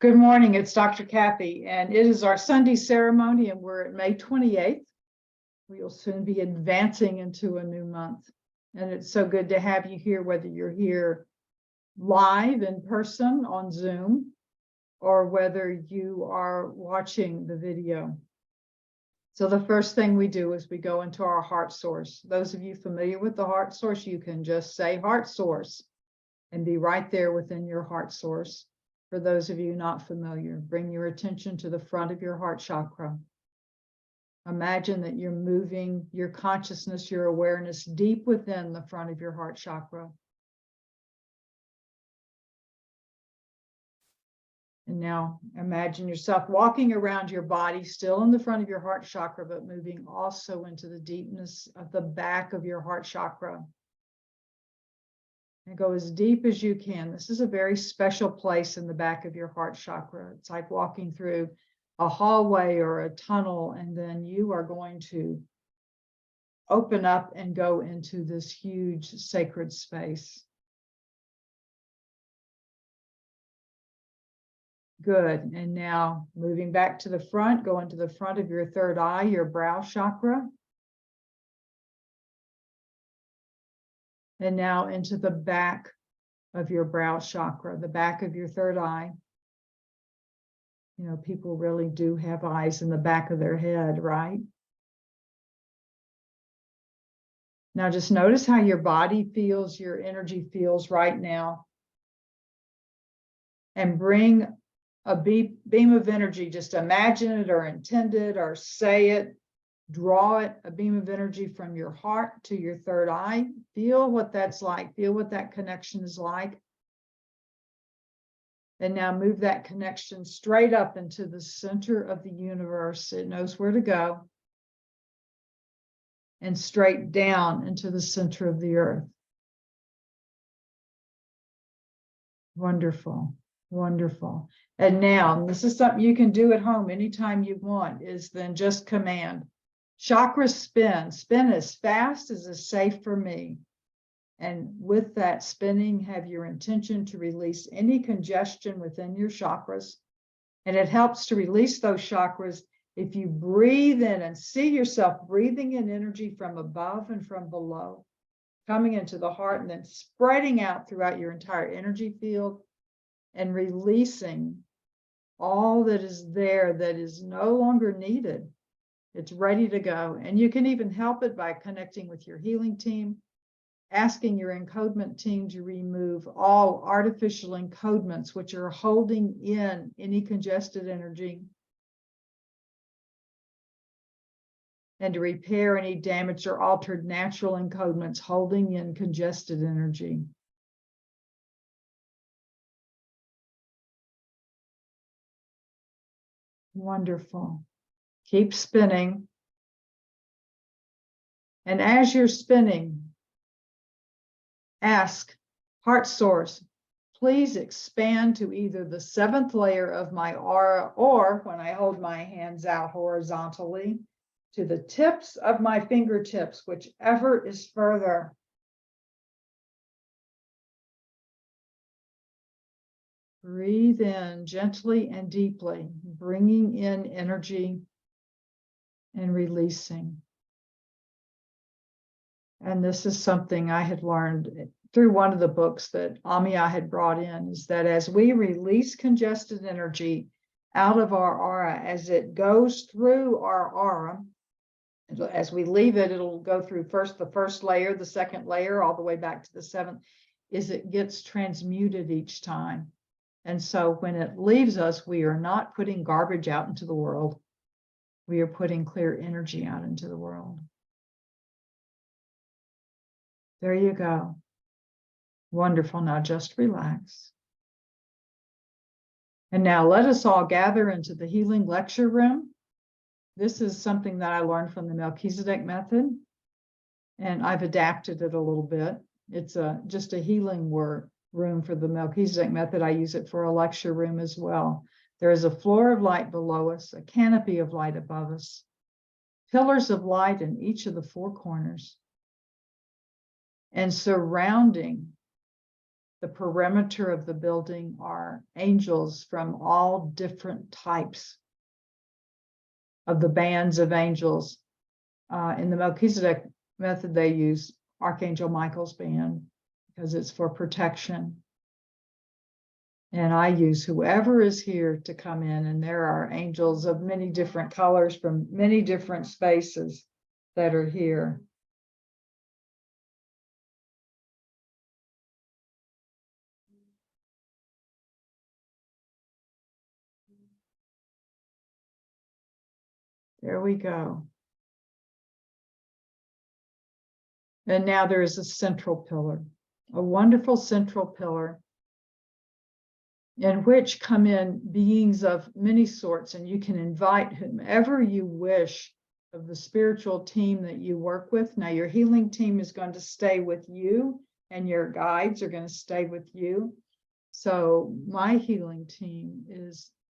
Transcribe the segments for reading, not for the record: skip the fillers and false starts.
Good morning, it's Dr. Kathy, and it is our Sunday ceremony, and we're at May 28th. We'll soon be advancing into a new month, and it's so good to have you here, whether you're here live in person on Zoom, or whether you are watching the video. So the first thing we do is we go into our heart source. Those of you familiar with the heart source, you can just say heart source and be right there within your heart source. For those of you not familiar, bring your attention to the front of your heart chakra. Imagine that you're moving your consciousness, your awareness deep within the front of your heart chakra. And now imagine yourself walking around your body, still in the front of your heart chakra, but moving also into the deepness of the back of your heart chakra. And go as deep as you can. This is a very special place in the back of your heart chakra. It's like walking through a hallway or a tunnel, and then you are going to open up and go into this huge sacred space. Good. And now moving back to the front, go into the front of your third eye, your brow chakra. And now into the back of your brow chakra, the back of your third eye. You know, people really do have eyes in the back of their head, right? Now just notice how your body feels, your energy feels right now. And bring a beam of energy, just imagine it or intend it or say it. Draw it, a beam of energy from your heart to your third eye. Feel what that's like. Feel what that connection is like. And now move that connection straight up into the center of the universe. It knows where to go. And straight down into the center of the earth. Wonderful, wonderful. And now, this is something you can do at home anytime you want, is then just command. Chakra spin as fast as is safe for me. And with that spinning, have your intention to release any congestion within your chakras. And it helps to release those chakras if you breathe in and see yourself breathing in energy from above and from below, coming into the heart and then spreading out throughout your entire energy field and releasing all that is there that is no longer needed. It's ready to go. And you can even help it by connecting with your healing team, asking your encodement team to remove all artificial encodements, which are holding in any congested energy, and to repair any damaged or altered natural encodements holding in congested energy. Wonderful. Keep spinning. And as you're spinning, ask heart source, please expand to either the 7th layer of my aura, or when I hold my hands out horizontally, to the tips of my fingertips, whichever is further. Breathe in gently and deeply, bringing in energy and releasing. And this is something I had learned through one of the books that Amma had brought in, is that as we release congested energy out of our aura, as it goes through our aura, as we leave it, it'll go through the first layer, the 2nd layer, all the way back to the 7th, is it gets transmuted each time. And so when it leaves us, we are not putting garbage out into the world. We are putting clear energy out into the world. There you go. Wonderful. Now just relax. And now let us all gather into the healing lecture room. This is something that I learned from the Melchizedek method, and I've adapted it a little bit. It's just a healing room for the Melchizedek method. I use it for a lecture room as well. There is a floor of light below us, a canopy of light above us, pillars of light in each of the 4 corners. And surrounding the perimeter of the building are angels from all different types of the bands of angels. In the Melchizedek method, they use Archangel Michael's band because it's for protection. And I use whoever is here to come in, and there are angels of many different colors from many different spaces that are here. There we go. And now there is a central pillar, a wonderful central pillar, in which come in beings of many sorts, and you can invite whomever you wish of the spiritual team that you work with. Now, your healing team is going to stay with you, and your guides are going to stay with you. So my healing team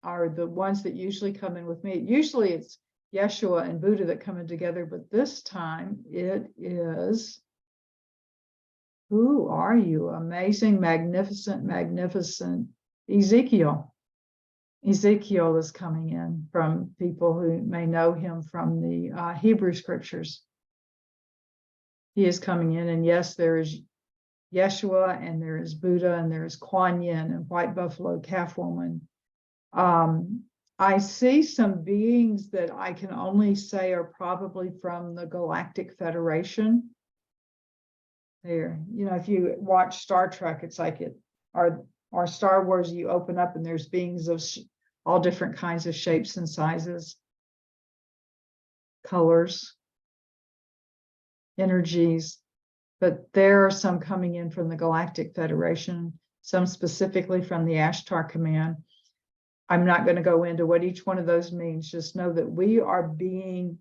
are the ones that usually come in with me. Usually it's Yeshua and Buddha that come in together, but this time it is, who are you? Amazing, magnificent, magnificent Ezekiel. Ezekiel is coming in from people who may know him from the Hebrew scriptures. He is coming in, and yes, there is Yeshua, and there is Buddha, and there is Kuan Yin and White Buffalo Calf Woman. I see some beings that I can only say are probably from the Galactic Federation. There, if you watch Star Trek, it's like or Star Wars, you open up and there's beings of all different kinds of shapes and sizes, colors, energies. But there are some coming in from the Galactic Federation, some specifically from the Ashtar Command. I'm not going to go into what each one of those means. Just know that we are being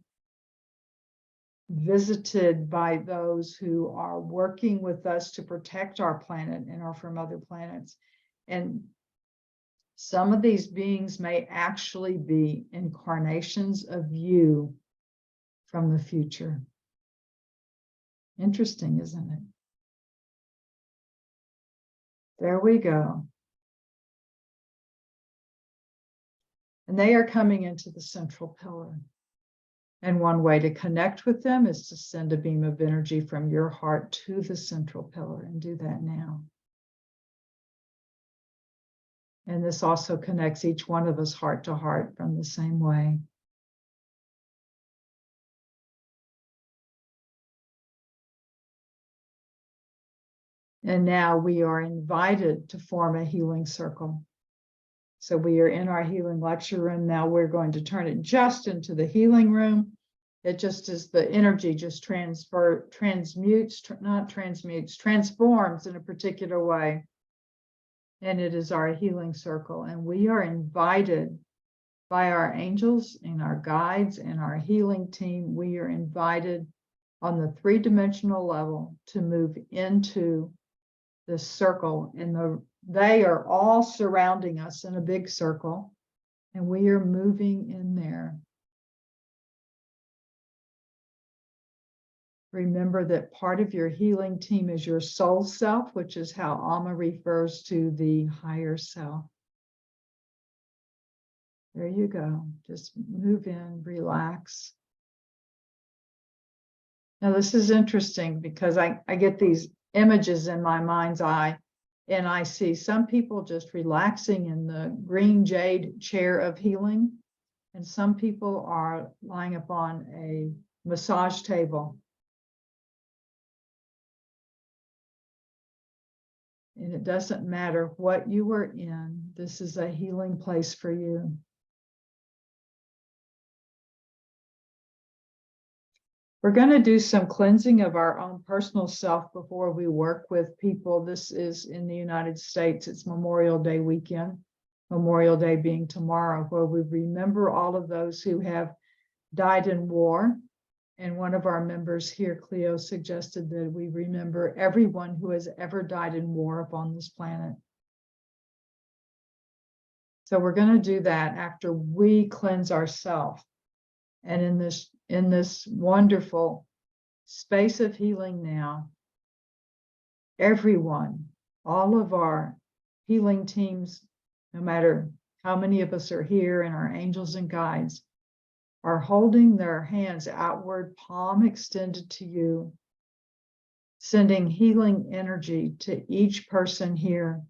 visited by those who are working with us to protect our planet and are from other planets. And some of these beings may actually be incarnations of you from the future. Interesting, isn't it? There we go. And they are coming into the central pillar. And one way to connect with them is to send a beam of energy from your heart to the central pillar, and do that now. And this also connects each one of us heart to heart from the same way. And now we are invited to form a healing circle. So we are in our healing lecture room. Now we're going to turn it just into the healing room. It just is, the energy just transforms in a particular way. And it is our healing circle. And we are invited by our angels and our guides and our healing team. We are invited on the 3-dimensional level to move into this circle, and they are all surrounding us in a big circle, and we are moving in there. Remember that part of your healing team is your soul self, which is how Amma refers to the higher self. There you go. Just move in, relax. Now, this is interesting because I get these images in my mind's eye, and I see some people just relaxing in the green jade chair of healing, and some people are lying upon a massage table. And it doesn't matter what you are in, this is a healing place for you. We're going to do some cleansing of our own personal self before we work with people. This is in the United States. It's Memorial Day weekend, Memorial Day being tomorrow, where we remember all of those who have died in war. And one of our members here, Cleo, suggested that we remember everyone who has ever died in war upon this planet. So we're going to do that after we cleanse ourselves. And in this wonderful space of healing now, everyone, all of our healing teams, no matter how many of us are here, and our angels and guides are holding their hands outward, palm extended to you, sending healing energy to each person here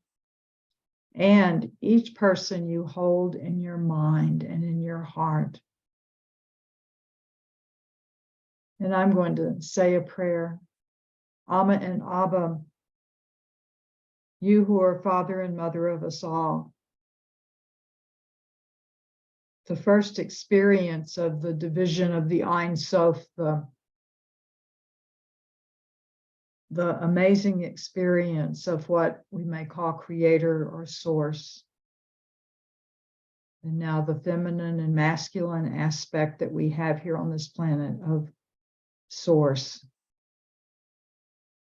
and each person you hold in your mind and in your heart. And I'm going to say a prayer. Amma and Abba, you who are father and mother of us all, the first experience of the division of the Ein Sof, the amazing experience of what we may call creator or source. And now the feminine and masculine aspect that we have here on this planet of source.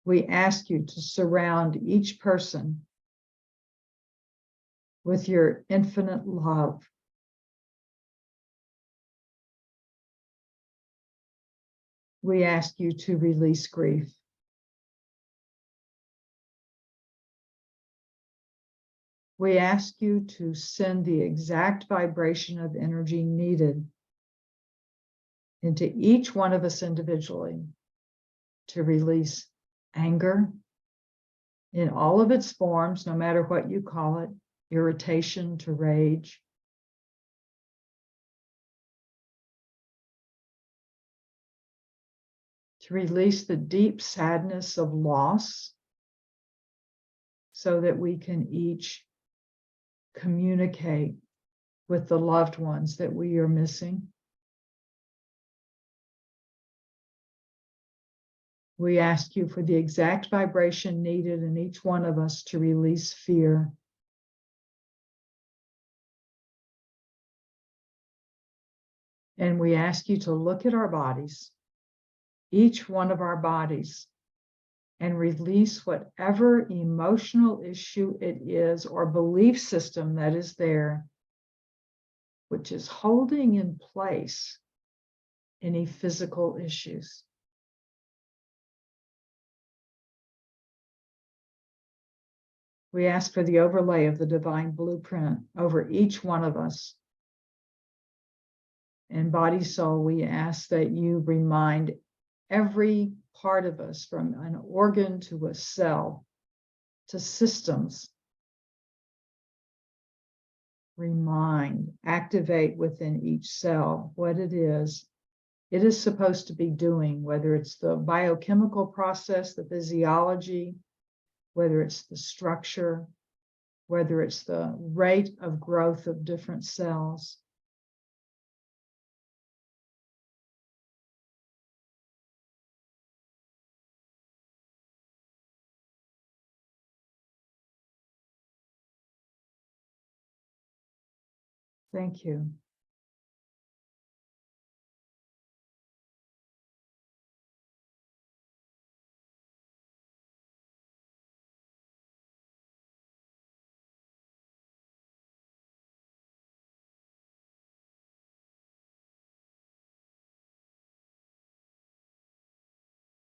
We ask you to surround each person with your infinite love. We ask you to release grief. We ask you to send the exact vibration of energy needed into each one of us individually to release anger in all of its forms, no matter what you call it, irritation to rage, to release the deep sadness of loss so that we can each communicate with the loved ones that we are missing. We ask you for the exact vibration needed in each one of us to release fear. And we ask you to look at our bodies, each one of our bodies, and release whatever emotional issue it is or belief system that is there, which is holding in place any physical issues. We ask for the overlay of the divine blueprint over each one of us. And body, soul, we ask that you remind every part of us, from an organ to a cell to systems, remind, activate within each cell what it is supposed to be doing, whether it's the biochemical process, the physiology, whether it's the structure, whether it's the rate of growth of different cells. Thank you.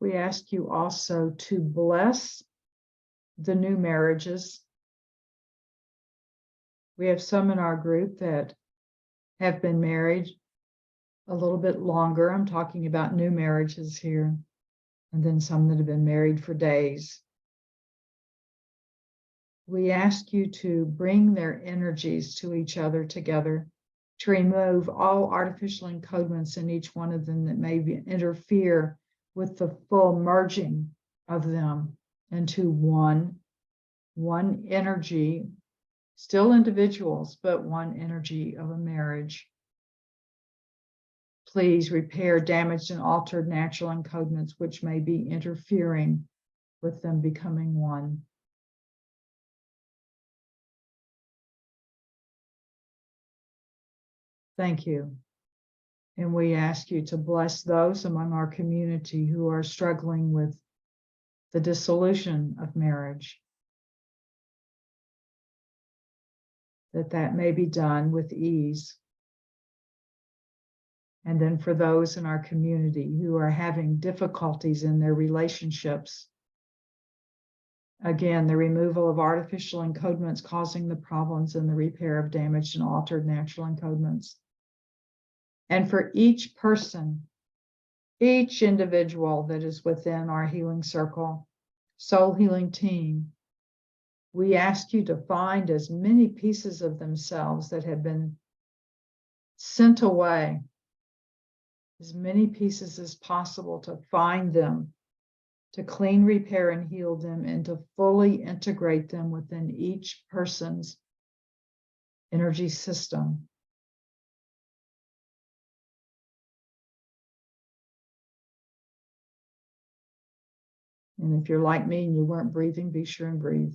We ask you also to bless the new marriages. We have some in our group that have been married a little bit longer. I'm talking about new marriages here, and then some that have been married for days. We ask you to bring their energies to each other together, to remove all artificial encodements in each one of them that may interfere with the full merging of them into one energy, still individuals, but one energy of a marriage. Please repair damaged and altered natural encodements which may be interfering with them becoming one. Thank you. And we ask you to bless those among our community who are struggling with the dissolution of marriage, that may be done with ease. And then for those in our community who are having difficulties in their relationships, Again, the removal of artificial encodements causing the problems and the repair of damaged and altered natural encodements. And for each person, each individual that is within our healing circle, soul healing team, we ask you to find as many pieces of themselves that have been sent away, as many pieces as possible, to find them, to clean, repair, and heal them, and to fully integrate them within each person's energy system. And if you're like me and you weren't breathing, be sure and breathe.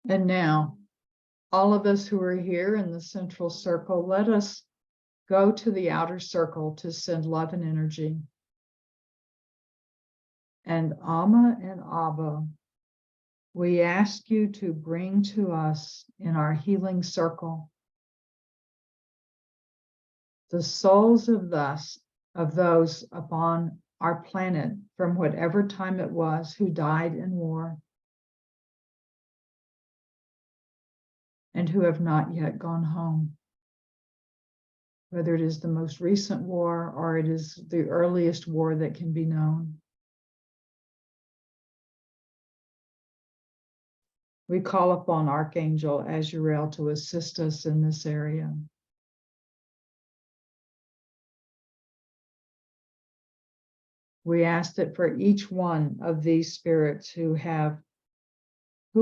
And now, all of us who are here in the central circle, let us go to the outer circle to send love and energy. And Amma and Abba, we ask you to bring to us in our healing circle the souls of those upon our planet from whatever time it was who died in war and who have not yet gone home. Whether it is the most recent war or it is the earliest war that can be known. We call upon Archangel Azrael to assist us in this area. We ask that for each one of these spirits who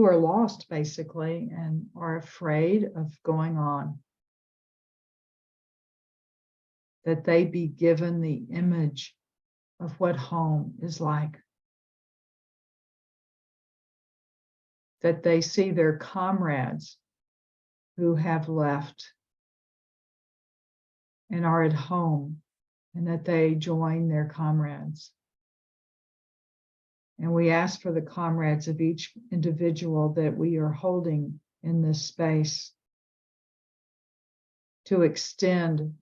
are lost basically and are afraid of going on, that they be given the image of what home is like. That they see their comrades who have left and are at home, and that they join their comrades. And we ask for the comrades of each individual that we are holding in this space to extend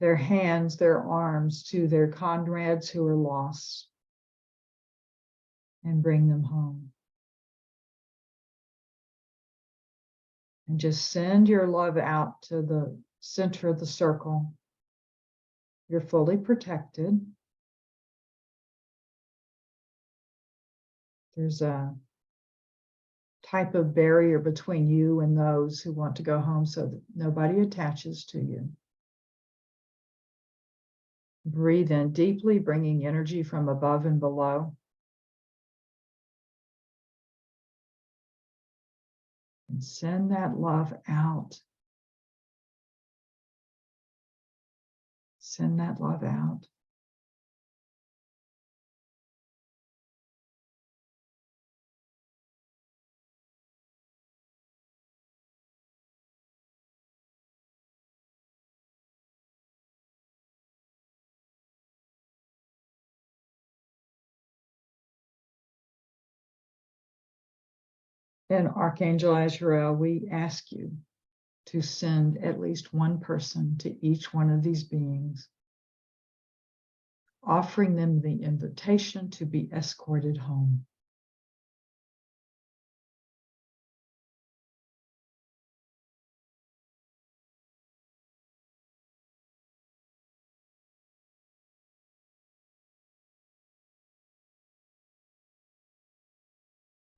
their hands, their arms to their comrades who are lost and bring them home. And just send your love out to the center of the circle. You're fully protected. There's a type of barrier between you and those who want to go home so that nobody attaches to you. Breathe in deeply, bringing energy from above and below. And send that love out. Send that love out. And Archangel Azrael, we ask you to send at least one person to each one of these beings, offering them the invitation to be escorted home.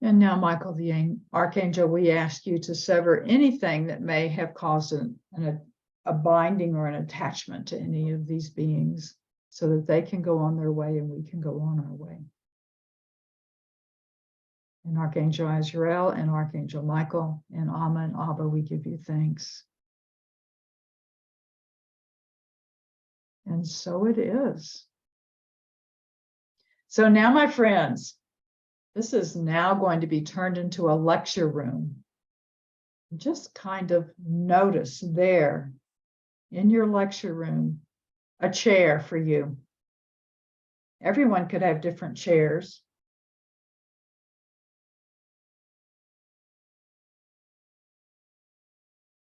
And now, Michael, the Archangel, we ask you to sever anything that may have caused a binding or an attachment to any of these beings so that they can go on their way and we can go on our way. And Archangel Azrael and Archangel Michael and Amma and Abba, we give you thanks. And so it is. So now, my friends, this is now going to be turned into a lecture room. Just kind of notice there in your lecture room, a chair for you. Everyone could have different chairs.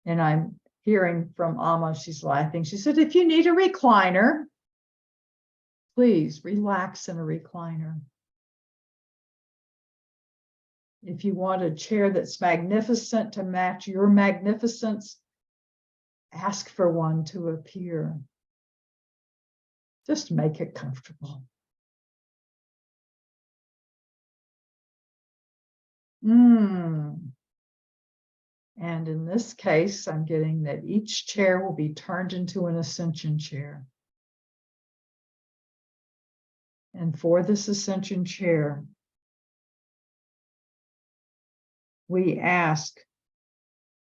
And I'm hearing from Amma, she's laughing. She said, if you need a recliner, please relax in a recliner. If you want a chair that's magnificent to match your magnificence, ask for one to appear. Just make it comfortable. And in this case, I'm getting that each chair will be turned into an ascension chair. And for this ascension chair, we ask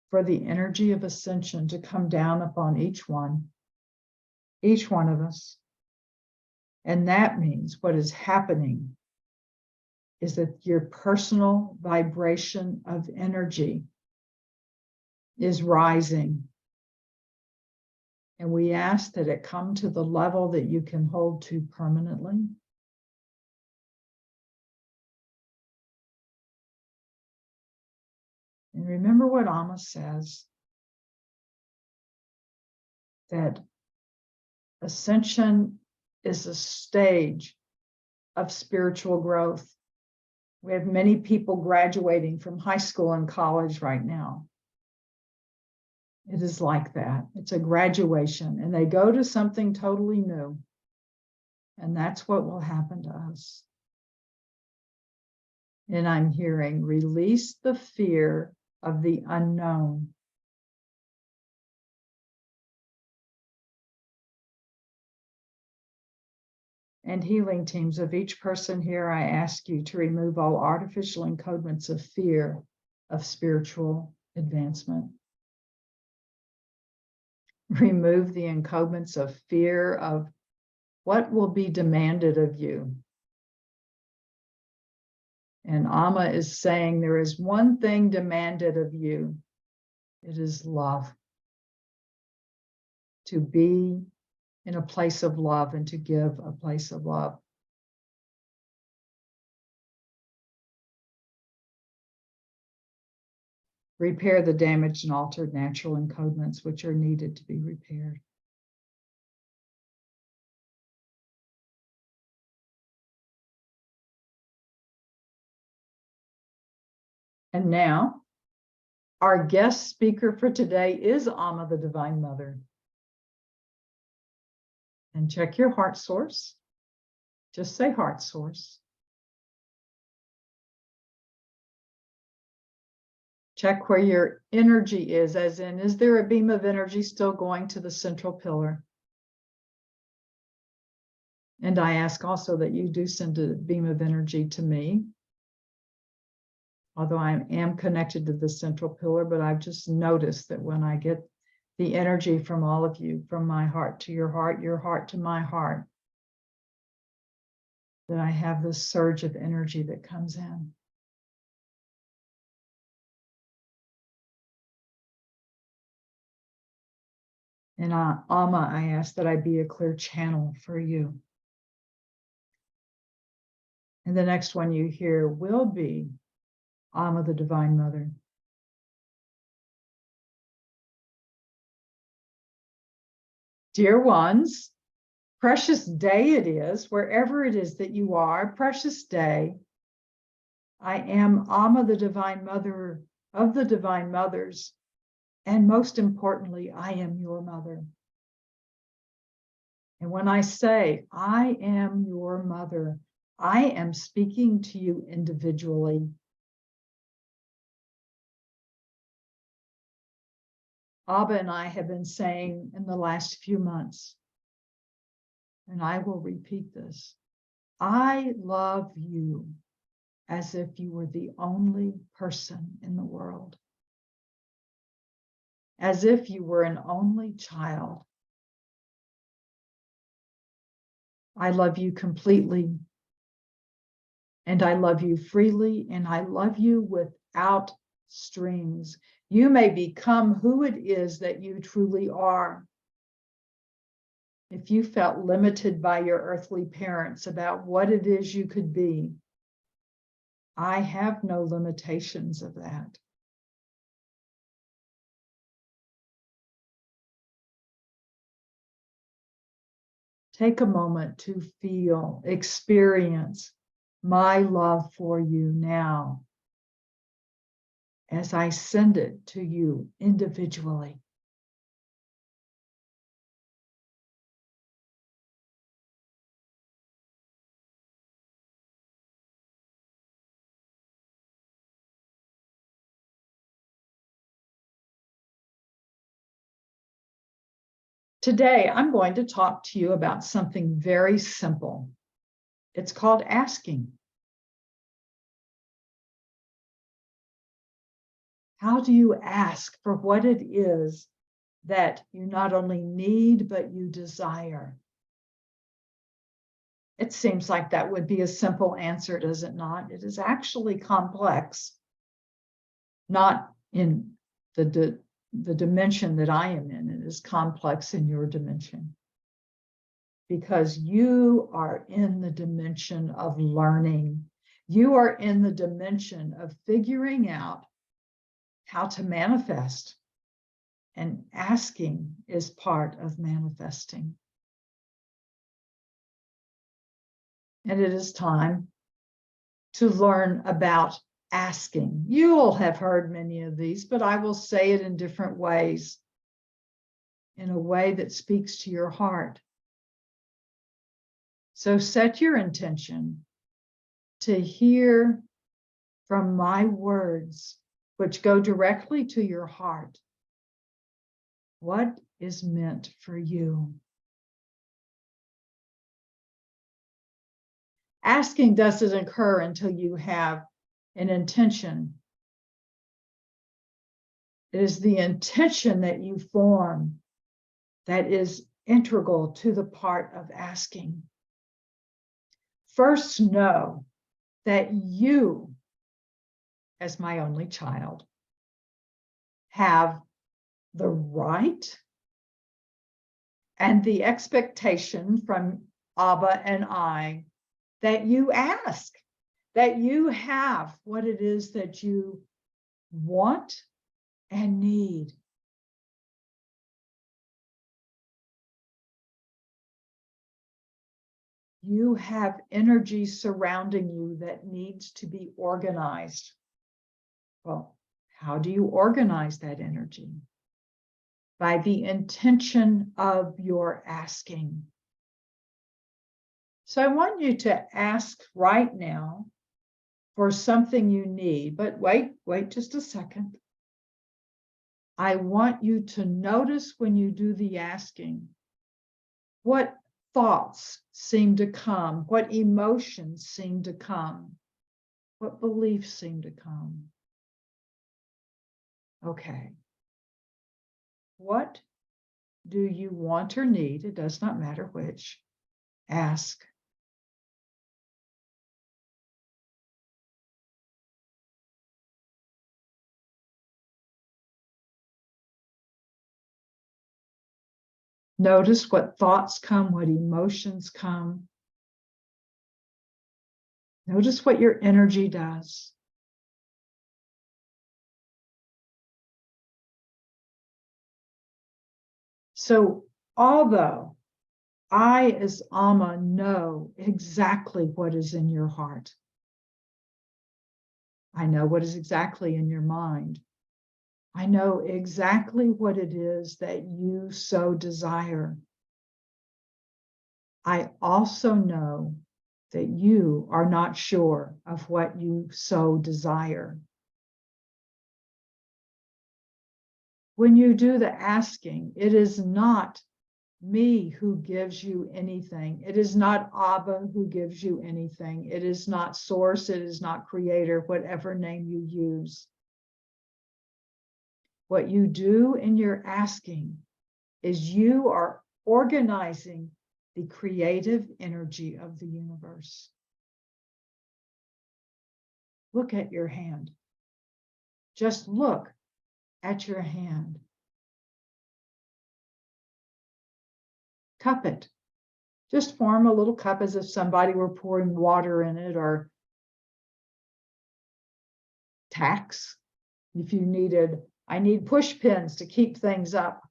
for the energy of ascension to come down upon each one of us. And that means what is happening is that your personal vibration of energy is rising. And we ask that it come to the level that you can hold to permanently. And remember what Amma says, that ascension is a stage of spiritual growth. We have many people graduating from high school and college right now. It is like that. It's a graduation, and they go to something totally new. And that's what will happen to us. And I'm hearing, release the fear of the unknown. And healing teams of each person here, I ask you to remove all artificial encodements of fear of spiritual advancement. Remove the encodements of fear of what will be demanded of you. And Amma is saying there is one thing demanded of you. It is love. To be in a place of love and to give a place of love. Repair the damaged and altered natural encodements which are needed to be repaired. And now, our guest speaker for today is Amma, the Divine Mother. And check your heart source. Just say heart source. Check where your energy is, as in, is there a beam of energy still going to the central pillar? And I ask also that you do send a beam of energy to me. Although I am connected to the central pillar, but I've just noticed that when I get the energy from all of you, from my heart to your heart to my heart, that I have this surge of energy that comes in. And Amma, I ask that I be a clear channel for you. And the next one you hear will be Amma, the Divine Mother. Dear ones, precious day it is, wherever it is that you are, precious day. I am Amma, the Divine Mother of the Divine Mothers. And most importantly, I am your mother. And when I say, I am your mother, I am speaking to you individually. Abba and I have been saying in the last few months, and I will repeat this, I love you as if you were the only person in the world. As if you were an only child. I love you completely, and I love you freely, and I love you without strings. You may become who it is that you truly are. If you felt limited by your earthly parents about what it is you could be, I have no limitations of that. Take a moment to feel, experience my love for you now as I send it to you individually. Today, I'm going to talk to you about something very simple. It's called asking. How do you ask for what it is that you not only need, but you desire? It seems like that would be a simple answer, does it not? It is actually complex, not in the dimension that I am in. It is complex in your dimension, because you are in the dimension of learning. You are in the dimension of figuring out how to manifest. And asking is part of manifesting. And it is time to learn about asking. You'll have heard many of these, but I will say it in different ways, in a way that speaks to your heart. So set your intention to hear from my words, which go directly to your heart, what is meant for you. Asking doesn't occur until you have an intention. It is the intention that you form that is integral to the part of asking. First, know that you, as my only child, have the right and the expectation from Abba and I that you ask, that you have what it is that you want and need. You have energy surrounding you that needs to be organized. Well, how do you organize that energy? By the intention of your asking. So I want you to ask right now for something you need, but wait just a second. I want you to notice when you do the asking, what thoughts seem to come, what emotions seem to come, what beliefs seem to come. Okay. What do you want or need? It does not matter which. Ask. Notice what thoughts come, what emotions come. Notice what your energy does. So, although I, as Amma, know exactly what is in your heart, I know what is exactly in your mind. I know exactly what it is that you so desire. I also know that you are not sure of what you so desire. When you do the asking, it is not me who gives you anything. It is not Abba who gives you anything. It is not source. It is not creator, whatever name you use. What you do in your asking is you are organizing the creative energy of the universe. Look at your hand. Just look at your hand. Cup it. Just form a little cup as if somebody were pouring water in it, or tacks. If you needed, I need push pins to keep things up,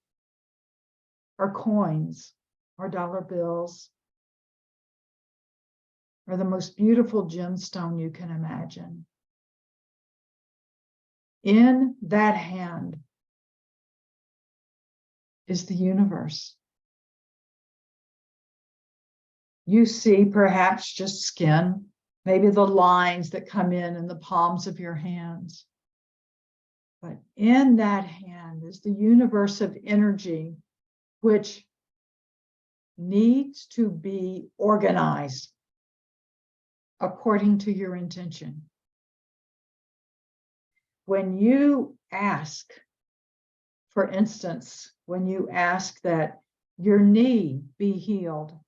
or coins, or dollar bills, or the most beautiful gemstone you can imagine. In that hand is the universe. You see perhaps just skin, maybe the lines that come in the palms of your hands. But in that hand is the universe of energy, which needs to be organized according to your intention. When you ask, for instance, when you ask that your knee be healed,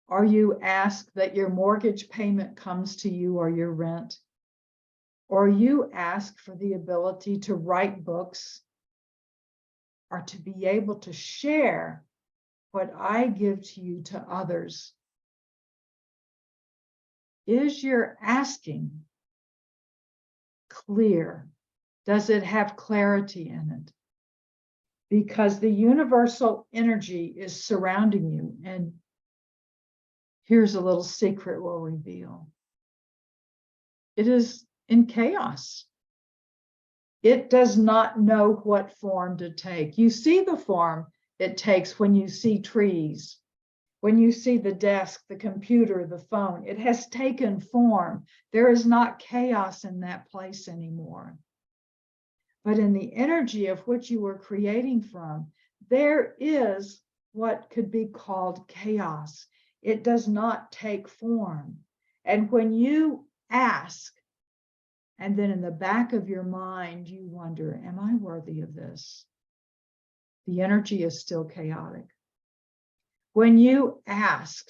or you ask that your mortgage payment comes to you, or your rent, or you ask for the ability to write books, or to be able to share what I give to you to others, is your asking clear? Does it have clarity in it? Because the universal energy is surrounding you. And here's a little secret we'll reveal. It is in chaos. It does not know what form to take. You see the form it takes when you see trees, when you see the desk, the computer, the phone. It has taken form. There is not chaos in that place anymore. But in the energy of which you were creating from, there is what could be called chaos. It does not take form. And when you ask, and then in the back of your mind, you wonder, am I worthy of this? The energy is still chaotic. When you ask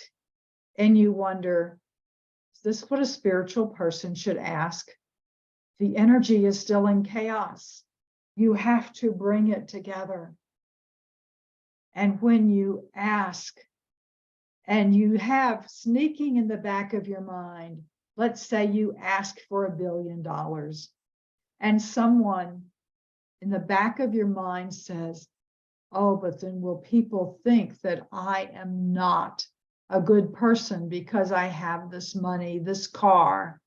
and you wonder, is this what a spiritual person should ask? The energy is still in chaos. You have to bring it together. And when you ask, and you have sneaking in the back of your mind, let's say you ask for $1 billion, and someone in the back of your mind says, oh, but then will people think that I am not a good person because I have this money, this car,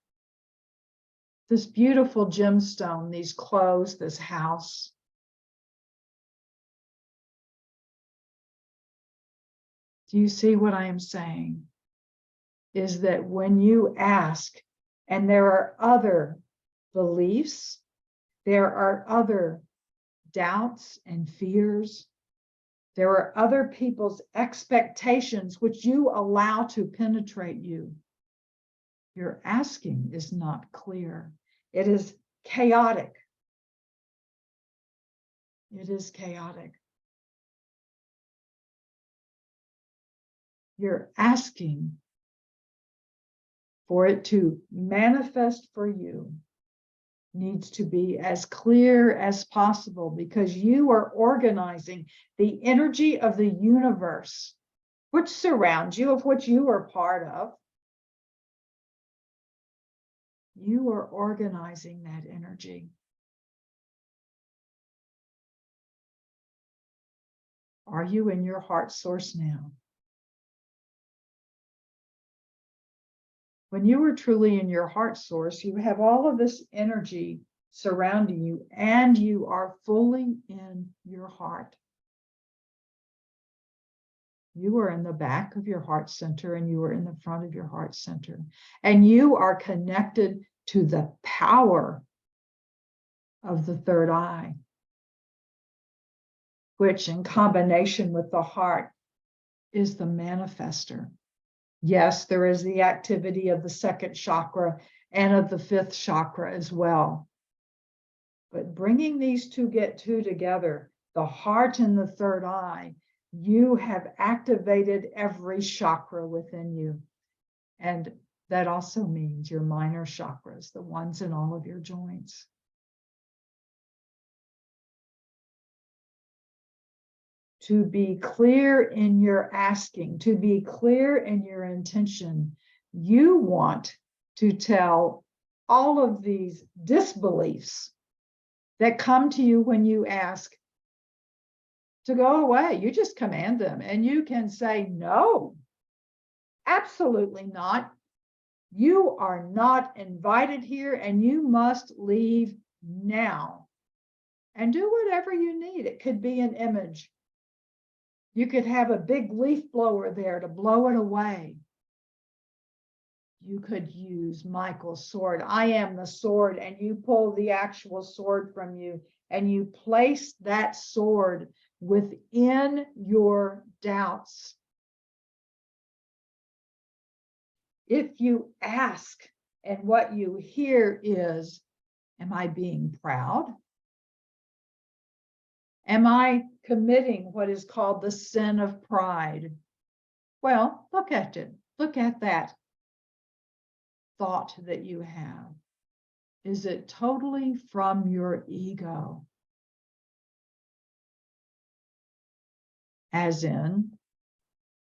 this beautiful gemstone, these clothes, this house? Do you see what I am saying? Is that when you ask, and there are other beliefs, there are other doubts and fears, there are other people's expectations which you allow to penetrate you. Your asking is not clear. It is chaotic. It is chaotic. You're asking for it to manifest for you needs to be as clear as possible, because you are organizing the energy of the universe, which surrounds you, of which you are part of. You are organizing that energy. Are you in your heart source now? When you are truly in your heart source, you have all of this energy surrounding you, and you are fully in your heart. You are in the back of your heart center, and you are in the front of your heart center. And you are connected to the power of the third eye, which in combination with the heart is the manifester. Yes, there is the activity of the second chakra and of the fifth chakra as well. But bringing these two together, the heart and the third eye, you have activated every chakra within you. And that also means your minor chakras, the ones in all of your joints. to be clear in your asking, to be clear in your intention. You want to tell all of these disbeliefs that come to you when you ask to go away. You just command them, and you can say, no, absolutely not. You are not invited here, and you must leave now. And do whatever you need. It could be an image. You could have a big leaf blower there to blow it away. You could use Michael's sword. I am the sword, and you pull the actual sword from you, and you place that sword within your doubts. If you ask, and what you hear is, am I being proud? Am I committing what is called the sin of pride? Well, look at it. Look at that thought that you have. Is it totally from your ego? As in,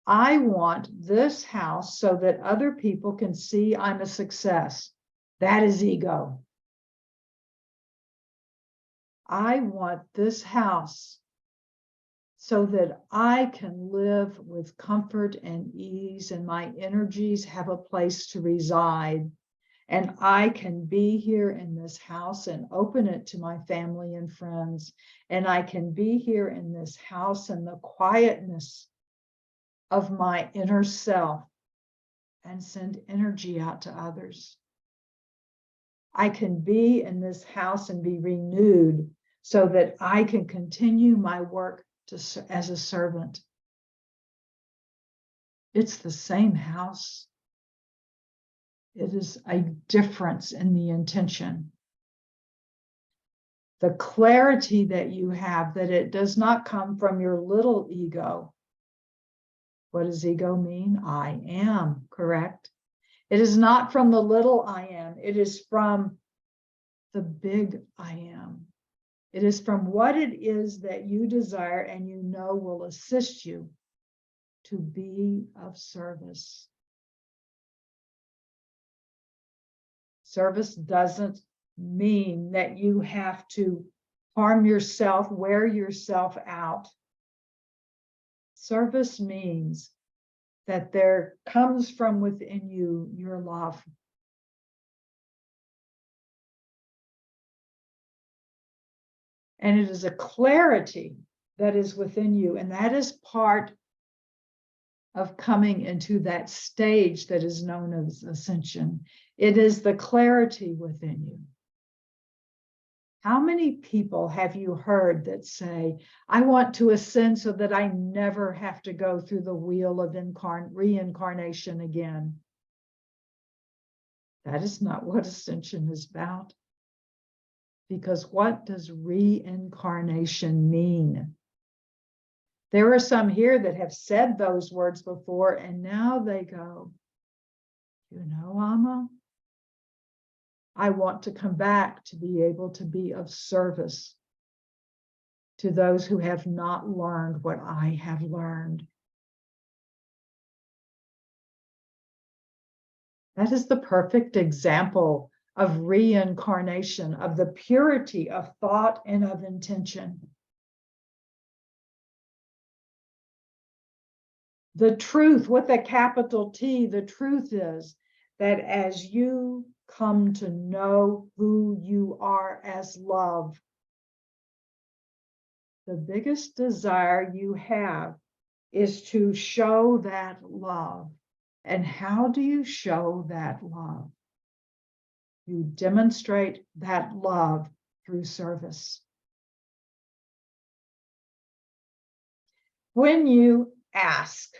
I want this house so that other people can see I'm a success. That is ego. I want this house so that I can live with comfort and ease, and my energies have a place to reside. And I can be here in this house and open it to my family and friends. And I can be here in this house in the quietness of my inner self and send energy out to others. I can be in this house and be renewed so that I can continue my work as a servant. It's the same house. It is a difference in the intention. The clarity that you have, that it does not come from your little ego. What does ego mean? I am, correct? It is not from the little I am. It is from the big I am. It is from what it is that you desire and you know will assist you to be of service. Service doesn't mean that you have to harm yourself, wear yourself out. Service means that there comes from within you your love. And it is a clarity that is within you. And that is part of coming into that stage that is known as ascension. It is the clarity within you. How many people have you heard that say, I want to ascend so that I never have to go through the wheel of reincarnation again? That is not what ascension is about. Because what does reincarnation mean? There are some here that have said those words before, and now they go, you know, Amma, I want to come back to be able to be of service to those who have not learned what I have learned. That is the perfect example of reincarnation, of the purity of thought and of intention. The truth with a capital T, the truth is that as you come to know who you are as love, the biggest desire you have is to show that love. And how do you show that love? You demonstrate that love through service. When you ask,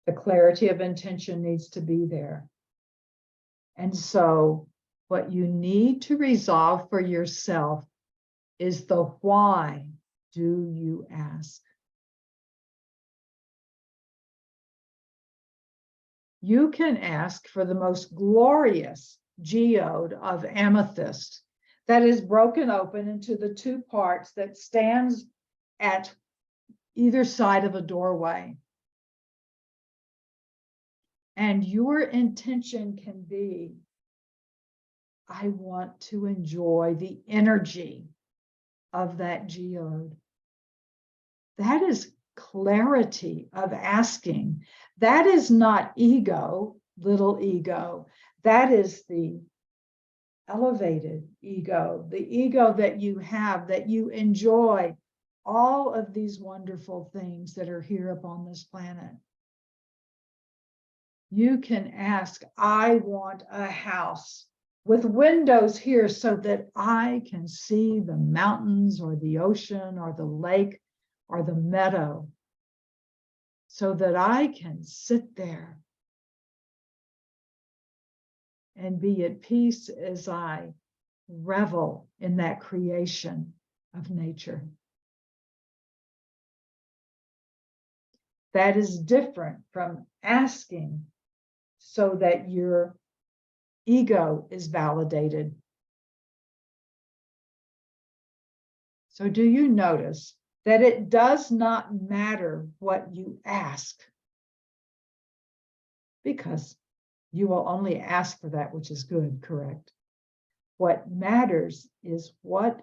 the clarity of intention needs to be there. And so what you need to resolve for yourself is the why do you ask? You can ask for the most glorious geode of amethyst that is broken open into the two parts that stands at either side of a doorway. And your intention can be, I want to enjoy the energy of that geode. That is clarity of asking. That is not ego, little ego. That is the elevated ego, the ego that you have, that you enjoy all of these wonderful things that are here upon this planet. You can ask, I want a house with windows here so that I can see the mountains or the ocean or the lake or the meadow, so that I can sit there and be at peace as I revel in that creation of nature. That is different from asking so that your ego is validated. So do you notice that it does not matter what you ask, because you will only ask for that which is good, correct? What matters is what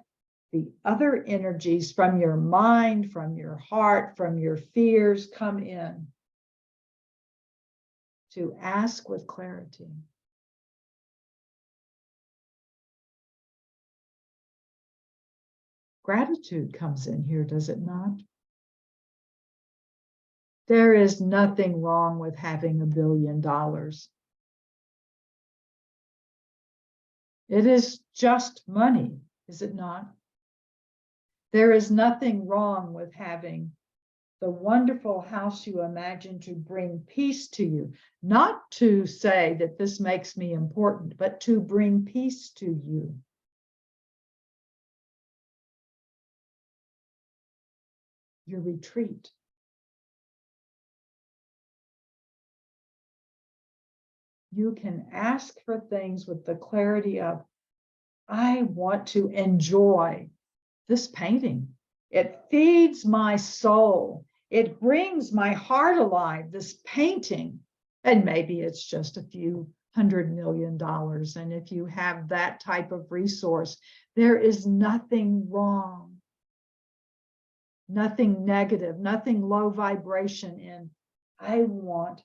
the other energies from your mind, from your heart, from your fears come in to ask with clarity. Gratitude comes in here, does it not? There is nothing wrong with having $1 billion. It is just money, is it not? There is nothing wrong with having the wonderful house you imagine to bring peace to you. Not to say that this makes me important, but to bring peace to you. Your retreat. You can ask for things with the clarity of, I want to enjoy this painting. It feeds my soul. It brings my heart alive, this painting. And maybe it's just a few $100 million. And if you have that type of resource, there is nothing wrong, nothing negative, nothing low vibration in, I want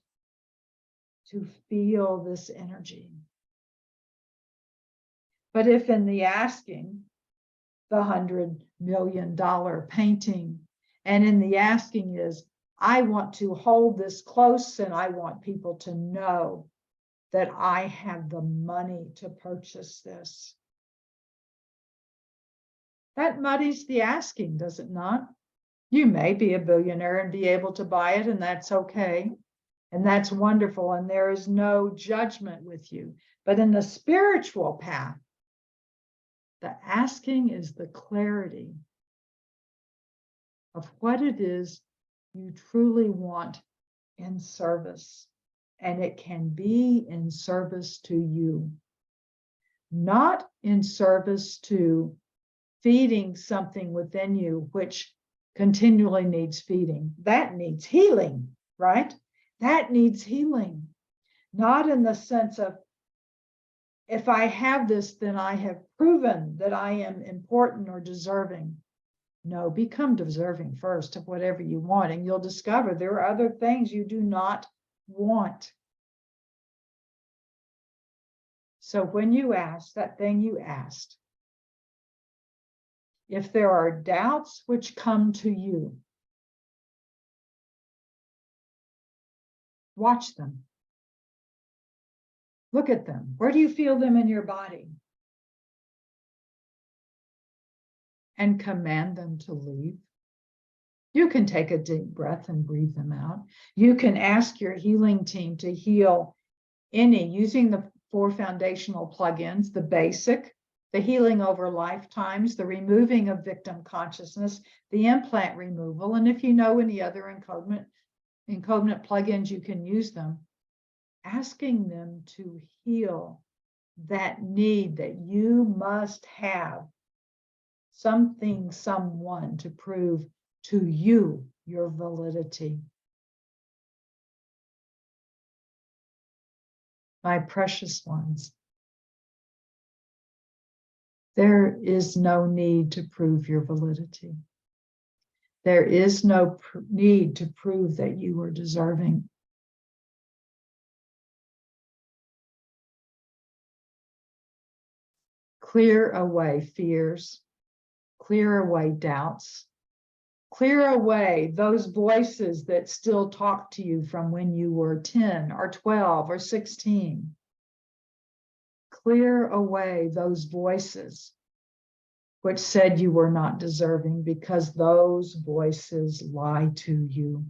to feel this energy. But if in the asking, the $100 million painting, and in the asking is, I want to hold this close and I want people to know that I have the money to purchase this. That muddies the asking, does it not? You may be a billionaire and be able to buy it, and that's okay. And that's wonderful. And there is no judgment with you. But in the spiritual path, the asking is the clarity of what it is you truly want in service. And it can be in service to you, not in service to feeding something within you, which continually needs feeding. That needs healing, right? That needs healing, not in the sense of, if I have this, then I have proven that I am important or deserving. No, become deserving first of whatever you want, and you'll discover there are other things you do not want. So when you ask that thing you asked, if there are doubts which come to you, watch them. Look at them. Where do you feel them in your body? And command them to leave. You can take a deep breath and breathe them out. You can ask your healing team to heal using the 4 foundational plugins, the basic, the healing over lifetimes, the removing of victim consciousness, the implant removal. And if you know any other encodement plugins, you can use them. Asking them to heal that need that you must have something, someone to prove to you your validity. My precious ones, there is no need to prove your validity. There is no need to prove that you are deserving. Clear away fears, clear away doubts, clear away those voices that still talk to you from when you were 10 or 12 or 16. Clear away those voices which said you were not deserving, because those voices lie to you.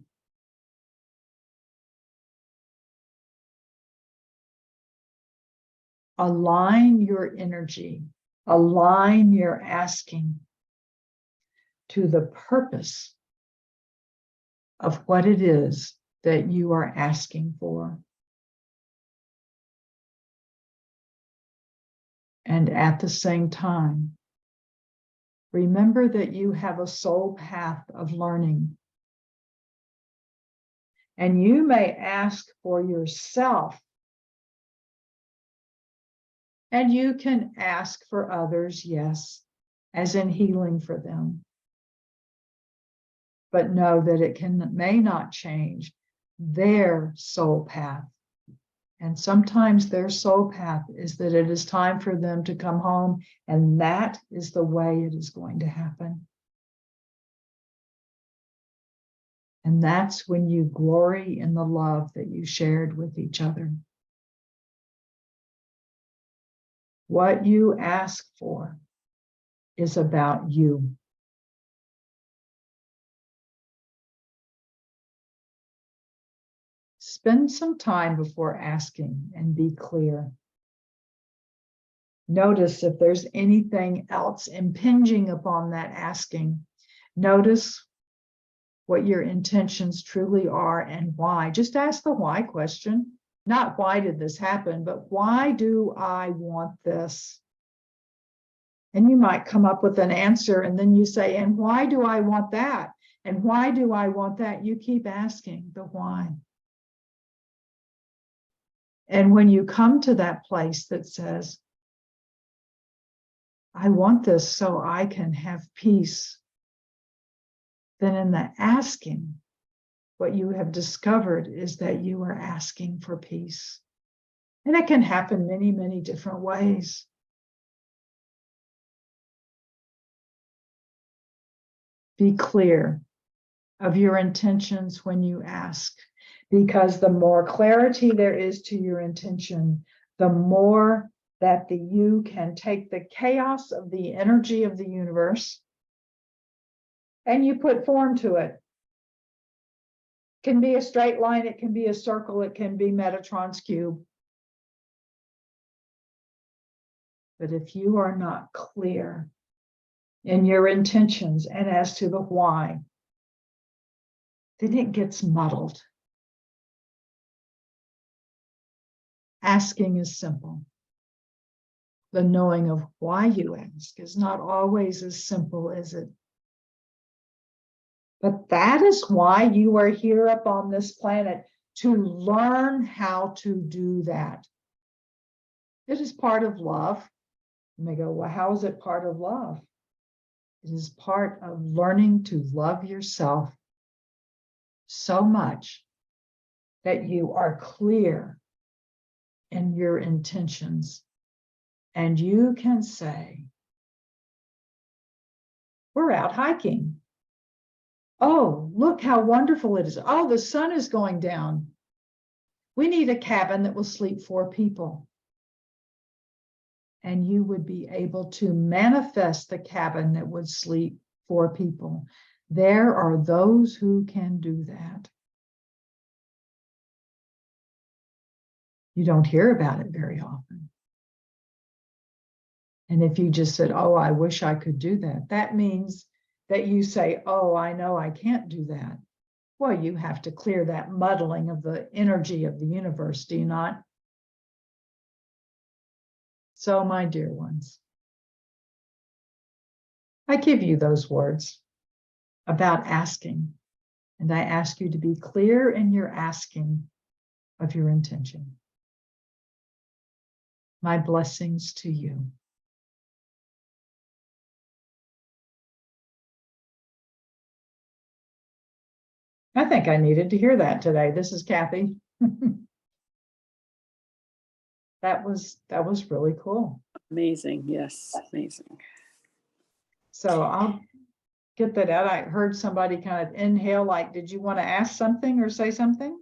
Align your energy, align your asking to the purpose of what it is that you are asking for. And at the same time, remember that you have a soul path of learning. And you may ask for yourself, and you can ask for others, yes, as in healing for them. But know that it may not change their soul path. And sometimes their soul path is that it is time for them to come home, and that is the way it is going to happen. And that's when you glory in the love that you shared with each other. What you ask for is about you. Spend some time before asking and be clear. Notice if there's anything else impinging upon that asking. Notice what your intentions truly are and why. Just ask the why question. Not why did this happen, but why do I want this? And you might come up with an answer, and then you say, and why do I want that? And why do I want that? You keep asking the why. And when you come to that place that says, I want this so I can have peace, then in the asking, what you have discovered is that you are asking for peace. And it can happen many, many different ways. Be clear of your intentions when you ask, because the more clarity there is to your intention, the more that you can take the chaos of the energy of the universe and you put form to it. It can be a straight line, it can be a circle, it can be Metatron's cube. But if you are not clear in your intentions and as to the why, then it gets muddled. Asking is simple. The knowing of why you ask is not always as simple as it. But that is why you are here up on this planet, to learn how to do that. It is part of love. You may go, well, how is it part of love? It is part of learning to love yourself so much that you are clear in your intentions. And you can say, we're out hiking. Oh, look how wonderful it is. Oh, the sun is going down. We need a cabin that will sleep 4 people. And you would be able to manifest the cabin that would sleep 4 people. There are those who can do that. You don't hear about it very often. And if you just said, oh, I wish I could do that, that means that you say, oh, I know I can't do that. Well, you have to clear that muddling of the energy of the universe, do you not? So, my dear ones, I give you those words about asking. And I ask you to be clear in your asking of your intention. My blessings to you. I think I needed to hear that today. This is Kathy. That was really cool. Amazing. Yes, amazing. So I'll get that out. I heard somebody kind of inhale, like, did you want to ask something or say something?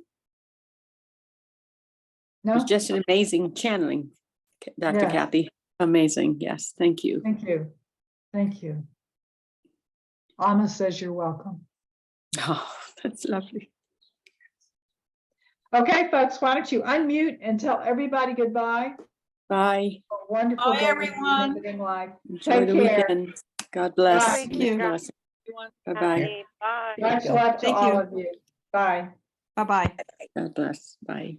It No? was just an amazing channeling, Dr. Yes. Kathy. Amazing. Yes, thank you. Thank you. Thank you. Amma says you're welcome. Oh, that's lovely. Okay, folks, why don't you unmute and tell everybody goodbye? Bye. A wonderful Bye, day of everyone. living life. Enjoy Take the care. weekend. God bless. Bye. Thank you. Bye-bye. Bye. Much love to Thank all you. of you. Bye. Bye-bye. God bless. Bye.